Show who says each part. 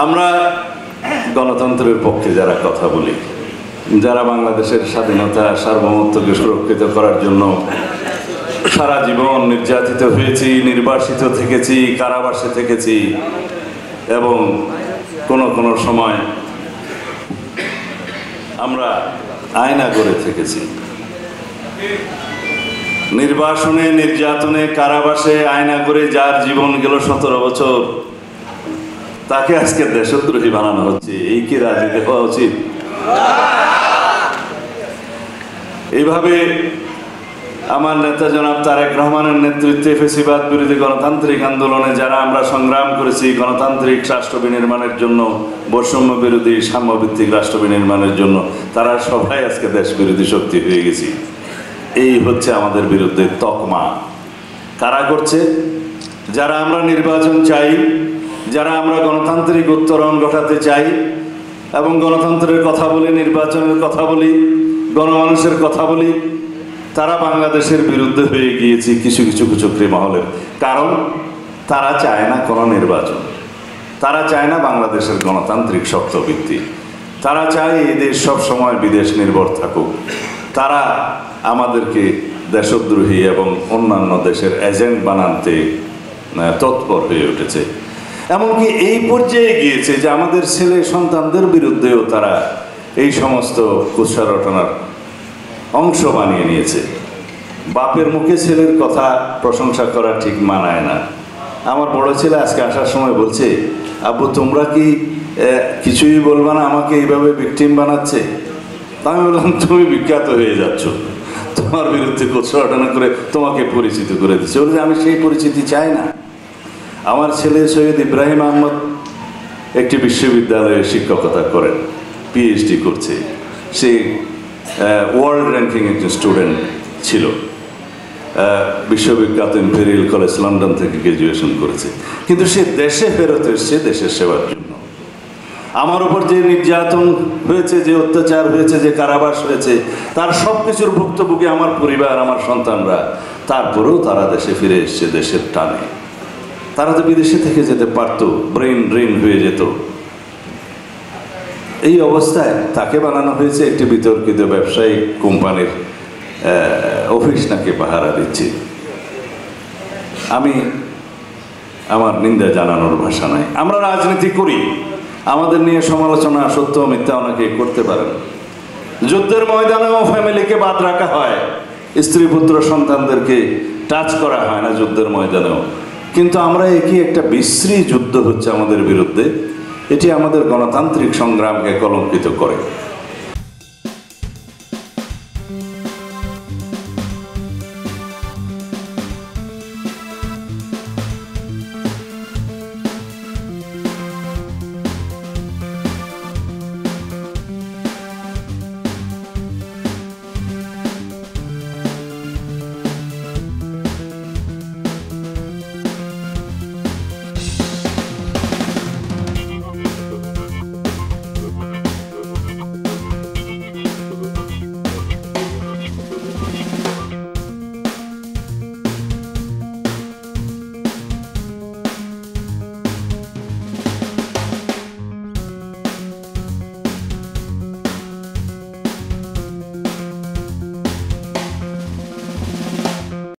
Speaker 1: আমরা গণতন্ত্রের পক্ষে যারা কথা বলি, যারা বাংলাদেশের স্বাধীনতা সার্বভৌমত্বকে সুরক্ষিত করার জন্য সারা জীবন নির্যাতিত হয়েছি, নির্বাসিত থেকেছি, কারাবাসে থেকেছি এবং কোনো সময় আমরা আয়না করে থেকেছি। নির্বাসনে, নির্যাতনে, কারাবাসে আয়না করে যার জীবন গেল 17 বছর, তাকে আজকে দেশদ্রোহী বানানো হচ্ছে। এই কি রাজনীতি হওয়া উচিত? এইভাবে আমার নেতা জনাব তারেক রহমানের নেতৃত্বে ফ্যাসিবাদ বিরোধী গণতান্ত্রিক আন্দোলনে যারা আমরা সংগ্রাম করেছি গণতান্ত্রিক রাষ্ট্র বিনির্মাণের জন্য, বৈষম্য বিরোধী সাম্যভিত্তিক রাষ্ট্র বিনির্মাণের জন্য, তারা সবাই আজকে দেশ বিরোধী শক্তি হয়ে গেছি। এই হচ্ছে আমাদের বিরুদ্ধে তকমা। কারা করছে? যারা আমরা নির্বাচন চাই, যারা আমরা গণতান্ত্রিক উত্তরণ ঘটাতে চাই এবং গণতন্ত্রের কথা বলি, নির্বাচনের কথা বলি, গণমানুষের কথা বলি, তারা বাংলাদেশের বিরুদ্ধে হয়ে গিয়েছে কিছু কিছু কুচক্রী মহলের। কারণ তারা চায় না কোনো নির্বাচন, তারা চায় না বাংলাদেশের গণতান্ত্রিক শক্তভিত্তি, তারা চায় এই দেশ সব সময় বিদেশ নির্ভর থাকুক। তারা আমাদেরকে দেশদ্রোহী এবং অন্যান্য দেশের এজেন্ট বানাতে তৎপর হয়ে উঠেছে। এমনকি এই পর্যায়ে গিয়েছে যে আমাদের ছেলে সন্তানদের বিরুদ্ধেও তারা এই সমস্ত কুৎসা রটনার অংশ বানিয়ে নিয়েছে। বাপের মুখে ছেলের কথা প্রশংসা করা ঠিক মানায় না। আমার বড় ছেলে আজকে আসার সময় বলছে, আব্বু তোমরা কি কিছুই বলবা না, আমাকে এইভাবে ভিকটিম বানাচ্ছে। আমি বললাম, তুমি বিখ্যাত হয়ে যাচ্ছ, তোমার বিরুদ্ধে কুৎসা রটনা করে তোমাকে পরিচিত করে দিচ্ছে। বলছে আমি সেই পরিচিতি চাই না। আমার ছেলে সৈয়দ ইব্রাহিম আহমদ একটি বিশ্ববিদ্যালয়ে শিক্ষকতা করেন, পিএইচডি করছে। সে ওয়ার্ল্ড র্যাঙ্কিং একজন স্টুডেন্ট ছিল, বিশ্ববিখ্যাত ইম্পেরিয়াল কলেজ লন্ডন থেকে গ্র্যাজুয়েশন করেছে। কিন্তু সে দেশে ফেরত এসছে দেশের সেবার জন্য। আমার উপর যে নির্যাতন হয়েছে, যে অত্যাচার হয়েছে, যে কারাবাস হয়েছে, তার সব কিছুর ভুক্তভোগী আমার পরিবার, আমার সন্তানরা। তারপরেও তারা দেশে ফিরে এসছে দেশের টানে। তারা তো বিদেশে থেকে যেতে পারত, ব্রেন ড্রেন হয়ে যেত। এই অবস্থায় তাকে বানানো হয়েছে একটি বিতর্কিত ব্যবসায়িক কোম্পানির অফিস নাকি পাহারা দিচ্ছে। আমি আমার নিন্দা জানানোর ভাষা নাই। আমরা রাজনীতি করি, আমাদের নিয়ে সমালোচনা সত্য মিথ্যা অনেকে করতে পারেন। যুদ্ধের ময়দানেও ফ্যামিলিকে বাদ রাখা হয়, স্ত্রী পুত্র সন্তানদেরকে টাচ করা হয় না যুদ্ধের ময়দানেও। কিন্তু আমরা একই একটা বিশ্রী যুদ্ধ হচ্ছে আমাদের বিরুদ্ধে, এটি আমাদের গণতান্ত্রিক সংগ্রামকে কলঙ্কিত করে।